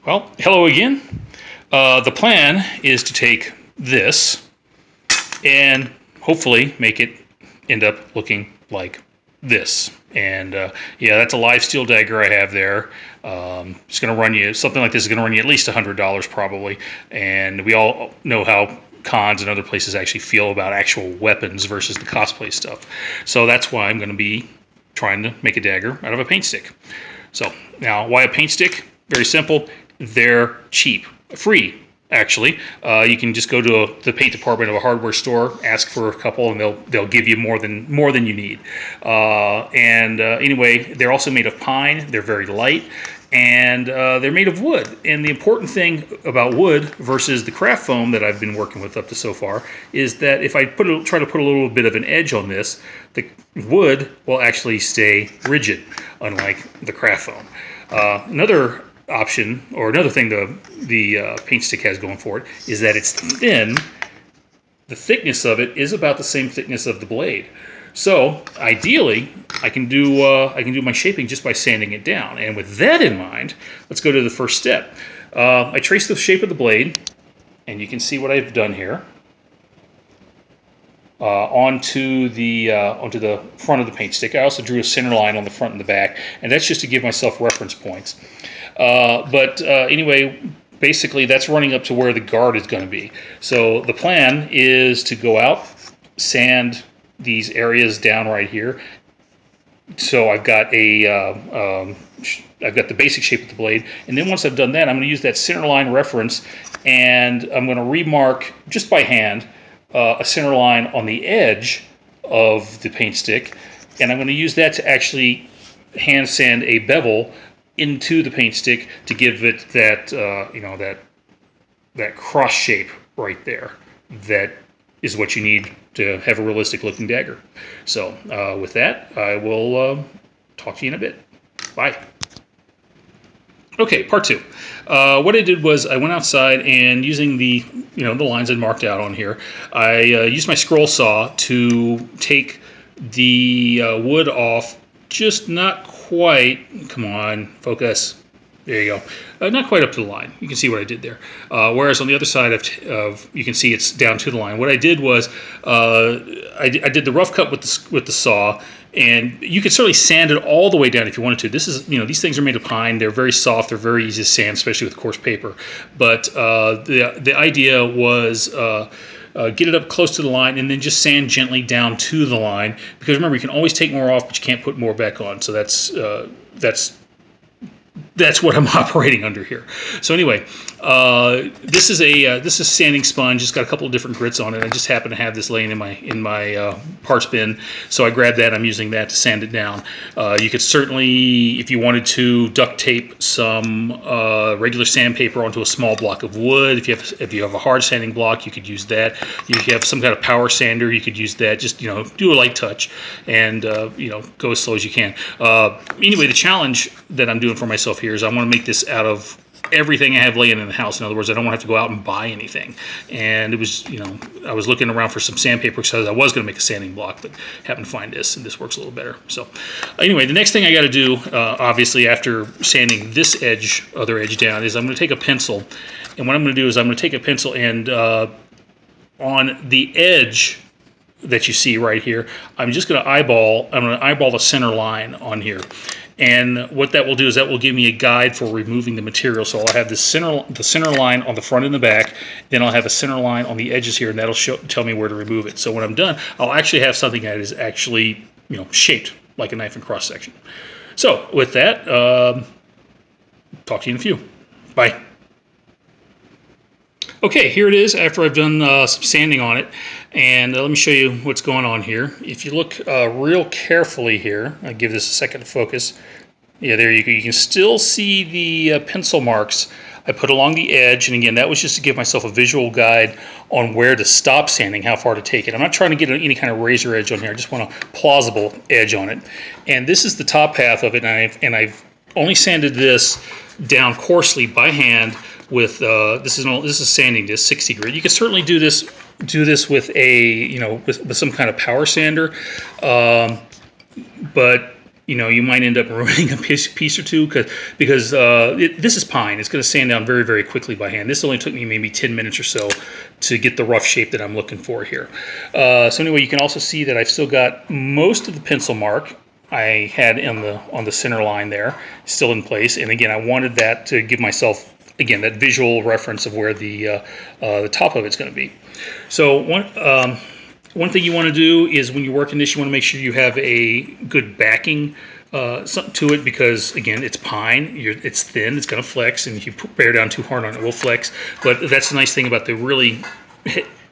Well, hello again. The plan is to take this and hopefully make it end up looking like this. And yeah, that's a live steel dagger I have there. It's going to run you, something like this is going to run you at least $100 probably. And we all know how cons and other places actually feel about actual weapons versus the cosplay stuff. So that's why I'm going to be trying to make a dagger out of a paint stick. So now, why a paint stick? Very simple. They're cheap, free actually. You can just go to the paint department of a hardware store, ask for a couple, and they'll give you more than you need. Anyway, they're also made of pine. They're very light, and they're made of wood. And the important thing about wood versus the craft foam that I've been working with up to so far is that if I try to put a little bit of an edge on this, the wood will actually stay rigid, unlike the craft foam. Another option, or another thing the paint stick has going for it, is that it's thin. The thickness of it is about the same thickness of the blade. So ideally, I can do my shaping just by sanding it down. And with that in mind, let's go to the first step. I trace the shape of the blade, and you can see what I've done here. Onto the front of the paint stick. I also drew a center line on the front and the back, and that's just to give myself reference points. Anyway, basically that's running up to where the guard is going to be. So the plan is to go out, sand these areas down right here. So I've got the basic shape of the blade, and then once I've done that, I'm going to use that center line reference, and I'm going to remark just by hand a center line on the edge of the paint stick, and I'm going to use that to actually hand sand a bevel into the paint stick to give it that that cross shape right there. That is what you need to have a realistic looking dagger. So with that, I will talk to you in a bit. Bye. Okay, part two. What I did was I went outside, and using the the lines I'd marked out on here, I used my scroll saw to take the wood off, just not quite. Come on, focus. There you go. Not quite up to the line. You can see what I did there. Whereas on the other side of you can see it's down to the line. What I did was I did the rough cut with the saw, and you could certainly sand it all the way down if you wanted to. This is these things are made of pine. They're very soft. They're very easy to sand, especially with coarse paper. But the idea was get it up close to the line, and then just sand gently down to the line. Because remember, you can always take more off, but you can't put more back on. So that's what I'm operating under here. So anyway, this is sanding sponge. It's got a couple of different grits on it. I just happen to have this laying in my parts bin, so I grabbed that. I'm using that to sand it down. You could certainly, if you wanted to, duct tape some regular sandpaper onto a small block of wood. If you have a hard sanding block, you could use that. If you have some kind of power sander, you could use that. Just do a light touch, and go as slow as you can. Anyway, the challenge that I'm doing for myself here is I want to make this out of everything I have laying in the house. In other words, I don't want to have to go out and buy anything. And it was, I was looking around for some sandpaper because I was going to make a sanding block, but happened to find this, and this works a little better. So anyway, the next thing I got to do, obviously after sanding this other edge down, is I'm going to take a pencil, and what I'm going to do is I'm going to take a pencil, and on the edge that you see right here, I'm going to eyeball the center line on here. And what that will do is that will give me a guide for removing the material. So I'll have the center line on the front and the back, then I'll have a center line on the edges here, and that'll tell me where to remove it. So when I'm done, I'll actually have something that is actually shaped like a knife and cross section. So with that, talk to you in a few. Bye. Okay, here it is after I've done some sanding on it, and let me show you what's going on here. If you look real carefully here, I'll give this a second to focus. Yeah, there you go. You can still see the pencil marks I put along the edge, and again, that was just to give myself a visual guide on where to stop sanding, how far to take it. I'm not trying to get any kind of razor edge on here. I just want a plausible edge on it. And this is the top half of it, and I've only sanded this down coarsely by hand with this is sanding disc 60 grit. You can certainly do this with a with some kind of power sander, but you might end up ruining a piece or two because this is pine. It's going to sand down very, very quickly by hand. This only took me maybe 10 minutes or so to get the rough shape that I'm looking for here. So anyway, you can also see that I've still got most of the pencil mark I had on the center line there still in place. And again, I wanted that to give myself, again, that visual reference of where the top of it's going to be. So one thing you want to do is when you're working this, you want to make sure you have a good backing to it, because again, it's pine, it's thin, it's going to flex, and if you bear down too hard on it, it will flex. But that's the nice thing about the really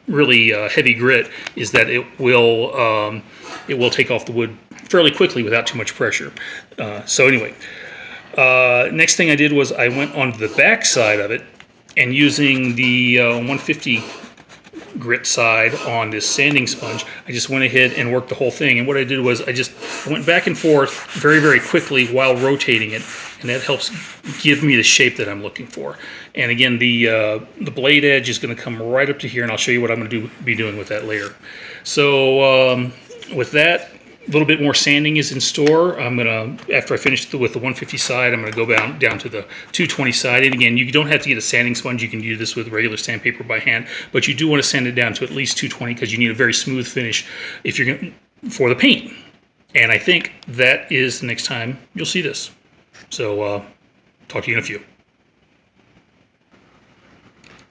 heavy grit, is that it will take off the wood fairly quickly without too much pressure. So anyway, next thing I did was I went on the back side of it, and using the 150 grit side on this sanding sponge, I just went ahead and worked the whole thing. And what I did was I went back and forth very, very quickly while rotating it, and that helps give me the shape that I'm looking for. And again, the blade edge is going to come right up to here, and I'll show you what I'm going to be doing with that later. So with that, a little bit more sanding is in store. I'm gonna, after I finish with the 150 side, I'm gonna go down to the 220 side. And again, you don't have to get a sanding sponge. You can do this with regular sandpaper by hand, but you do want to sand it down to at least 220 because you need a very smooth finish if you're gonna, for the paint. And I think that is the next time you'll see this. So talk to you in a few.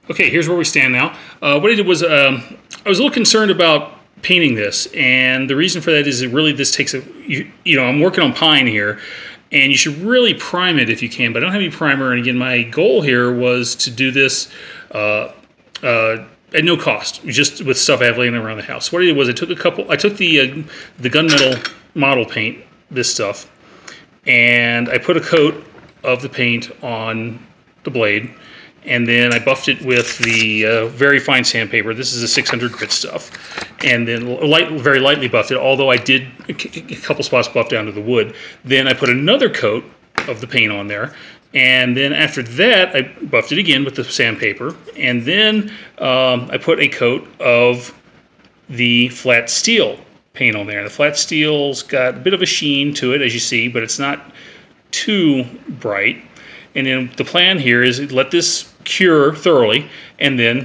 Okay, here's where we stand now. What I did was I was a little concerned about painting this, and the reason for that is that really this takes I'm working on pine here, and you should really prime it if you can, but I don't have any primer. And again, my goal here was to do this at no cost, just with stuff I have laying around the house. What I did was I took the gunmetal model paint, this stuff, and I put a coat of the paint on the blade, and then I buffed it with the very fine sandpaper. This is a 600 grit stuff. And then very lightly buffed it, although I did a couple spots buff down to the wood. Then I put another coat of the paint on there. And then after that, I buffed it again with the sandpaper. And then I put a coat of the flat steel paint on there. The flat steel's got a bit of a sheen to it, as you see, but it's not too bright. And then the plan here is let this cure thoroughly, and then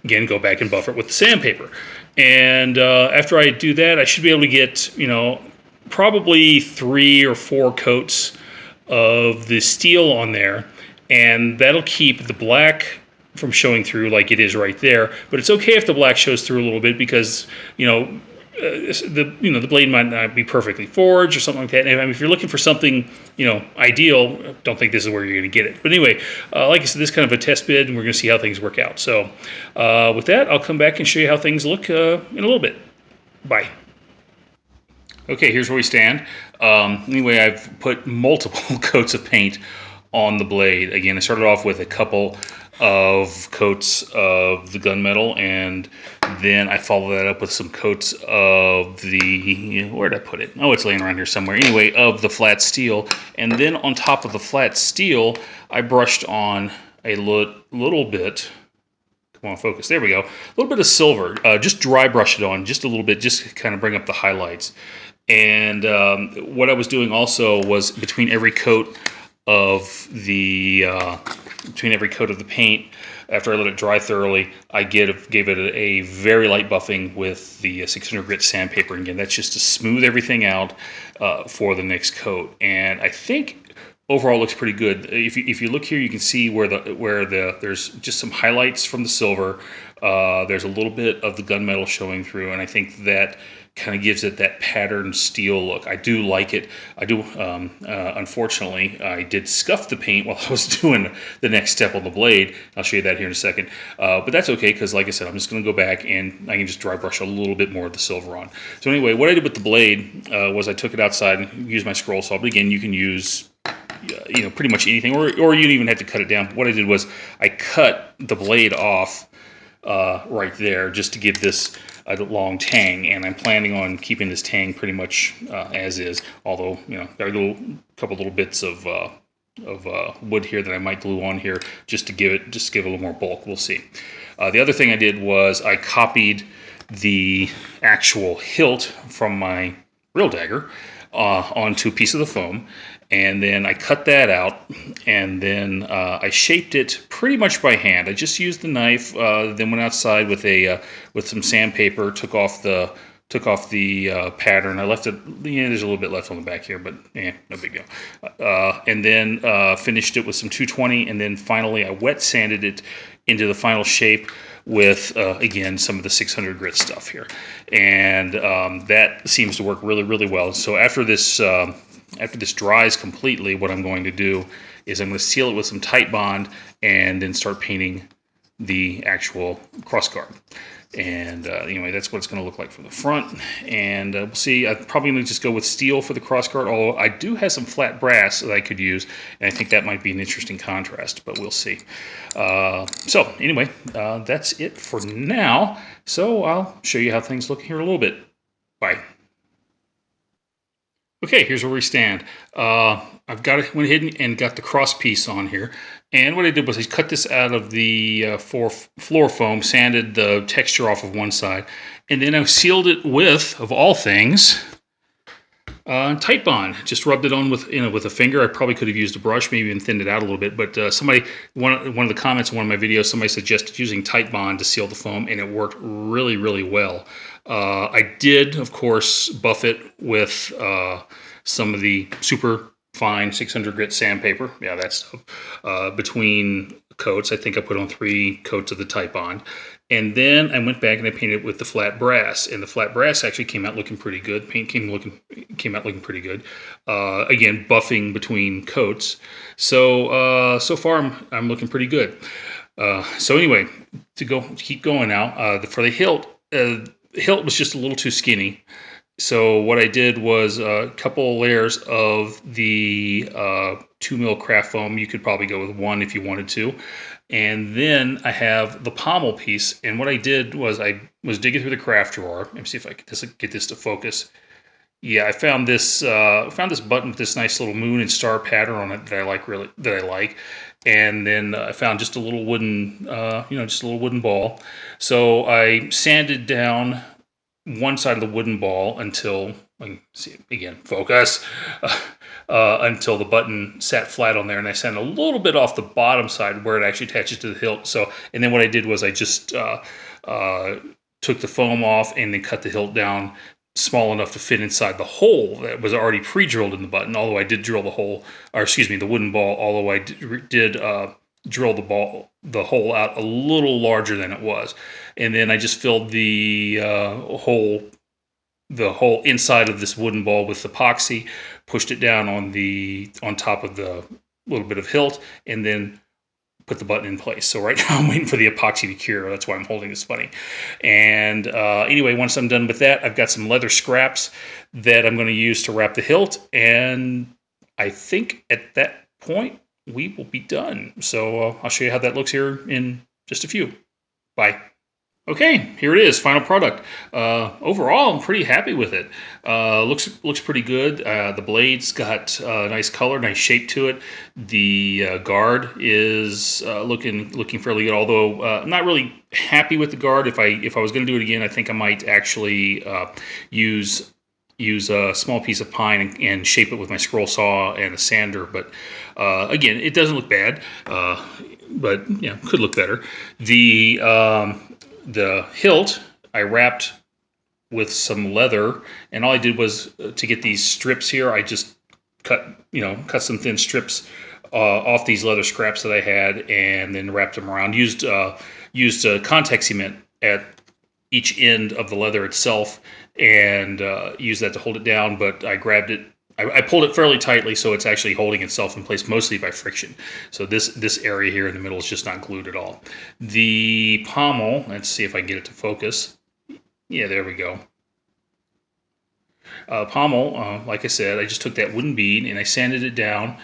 again go back and buff it with the sandpaper. And after I do that, I should be able to get probably 3 or 4 coats of the steel on there, and that'll keep the black from showing through like it is right there. But it's okay if the black shows through a little bit, because the blade might not be perfectly forged or something like that. And if you're looking for something ideal, don't think this is where you're going to get it. But anyway, like I said, this is kind of a test bid, and we're going to see how things work out. So with that, I'll come back and show you how things look in a little bit. Bye. Okay, here's where we stand. Anyway, I've put multiple coats of paint on the blade. Again, I started off with a couple of coats of the gunmetal, and then I followed that up with some coats of the, where did I put it? Oh, it's laying around here somewhere. Anyway, of the flat steel. And then on top of the flat steel, I brushed on a little bit, come on, focus, there we go, a little bit of silver, just dry brush it on, just a little bit, just to kind of bring up the highlights. And what I was doing also was between every coat of the paint, after I let it dry thoroughly, I gave it a very light buffing with the 600 grit sandpaper. And again, that's just to smooth everything out for the next coat. And I think overall looks pretty good. If you look here, you can see where there's just some highlights from the silver. There's a little bit of the gunmetal showing through, and I think that kind of gives it that patterned steel look. I do like it. I do. Unfortunately, I did scuff the paint while I was doing the next step on the blade. I'll show you that here in a second. But that's okay, because like I said, I'm just going to go back and I can just dry brush a little bit more of the silver on. So anyway, what I did with the blade was I took it outside and used my scroll saw. But again, you can use pretty much anything, or you don't even have to cut it down. What I did was I cut the blade off right there just to give this a long tang, and I'm planning on keeping this tang pretty much as is, although there are a couple little bits of wood here that I might glue on here just to give it a little more bulk. We'll see. The other thing I did was I copied the actual hilt from my real dagger onto a piece of the foam, and then I cut that out, and then I shaped it pretty much by hand. I just used the knife, then went outside with some sandpaper, took off the pattern. I left it, there's a little bit left on the back here, but no big deal. And then finished it with some 220, and then finally I wet sanded it into the final shape with, again, some of the 600 grit stuff here. And that seems to work really, really well. So after this dries completely, what I'm going to do is I'm going to seal it with some Titebond and then start painting the actual cross guard. And anyway, that's what it's going to look like from the front. And we'll see. I'm probably going to just go with steel for the crossguard, although I do have some flat brass that I could use, and I think that might be an interesting contrast, but we'll see. So anyway, that's it for now. So I'll show you how things look here in a little bit. Bye. Okay, here's where we stand. I've went ahead and got the cross piece on here. And what I did was I cut this out of the floor foam, sanded the texture off of one side, and then I sealed it with, of all things, Titebond. Just rubbed it on with a finger. I probably could have used a brush, maybe even thinned it out a little bit. But one of the comments in one of my videos, somebody suggested using Titebond to seal the foam, and it worked really, really well. I did, of course, buff it with some of the super fine 600 grit sandpaper. Yeah, that stuff. Between coats, I think I put on 3 coats of the Titebond. And then I went back and I painted it with the flat brass, and the flat brass actually came out looking pretty good. Paint came out looking pretty good. Again, buffing between coats. So so far I'm looking pretty good. So anyway, to keep going now. For the hilt was just a little too skinny. So what I did was a couple layers of the 2mm craft foam. You could probably go with 1 if you wanted to. And then I have the pommel piece. And what I did was I was digging through the craft drawer. Let me see if I can get this to focus. Yeah, I found this button with this nice little moon and star pattern on it that I like. And then I found just a little wooden, just a little wooden ball. So I sanded down one side of the wooden ball until, see again, focus, until the button sat flat on there, and I sanded a little bit off the bottom side where it actually attaches to the hilt. So, and then what I did was I just took the foam off and then cut the hilt down small enough to fit inside the hole that was already pre-drilled in the button. Although I did drill the wooden ball. Although I did drill the hole out a little larger than it was, and then I just filled the hole inside of this wooden ball with epoxy, pushed it down on top of the little bit of hilt, and then put the button in place. So right now I'm waiting for the epoxy to cure. That's why I'm holding this funny. And anyway, once I'm done with that, I've got some leather scraps that I'm going to use to wrap the hilt, and I think at that point we will be done. So I'll show you how that looks here in just a few. Bye. Okay, here it is, final product. Overall, I'm pretty happy with it. Looks pretty good. The blade's got nice color, nice shape to it. The guard is looking fairly good. Although I'm not really happy with the guard. If I was going to do it again, I think I might actually use a small piece of pine and shape it with my scroll saw and a sander. But again, it doesn't look bad, but could look better. The hilt I wrapped with some leather, and all I did was to get these strips here, I just cut some thin strips off these leather scraps that I had, and then wrapped them around. Used contact cement at each end of the leather itself, and used that to hold it down. But I grabbed it. I pulled it fairly tightly, so it's actually holding itself in place mostly by friction. So this area here in the middle is just not glued at all. The pommel, let's see if I can get it to focus. Yeah, there we go. Pommel, like I said, I just took that wooden bead and I sanded it down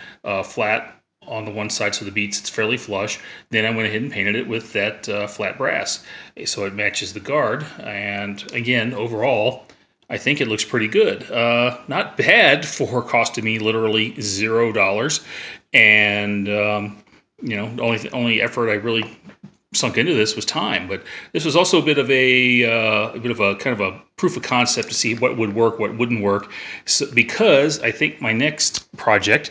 flat on the one side so the bead sits fairly flush. Then I went ahead and painted it with that flat brass, so it matches the guard. And again, overall, I think it looks pretty good. Not bad for costing me literally $0. And the only effort I really sunk into this was time, but this was also a bit of a kind of a proof of concept to see what would work, what wouldn't work, so, because I think my next project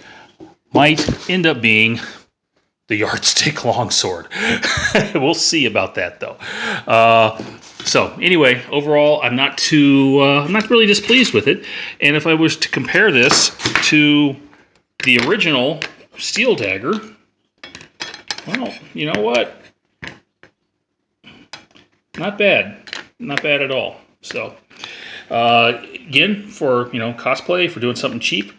might end up being the yardstick longsword. We'll see about that though. So anyway, overall, I'm not really displeased with it. And if I was to compare this to the original steel dagger, well, you know what? Not bad. Not bad at all. So, again, for cosplay, for doing something cheap,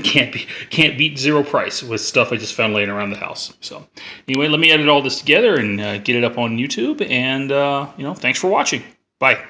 can't beat zero price with stuff I just found laying around the house. So, anyway, let me edit all this together and get it up on YouTube. And thanks for watching. Bye.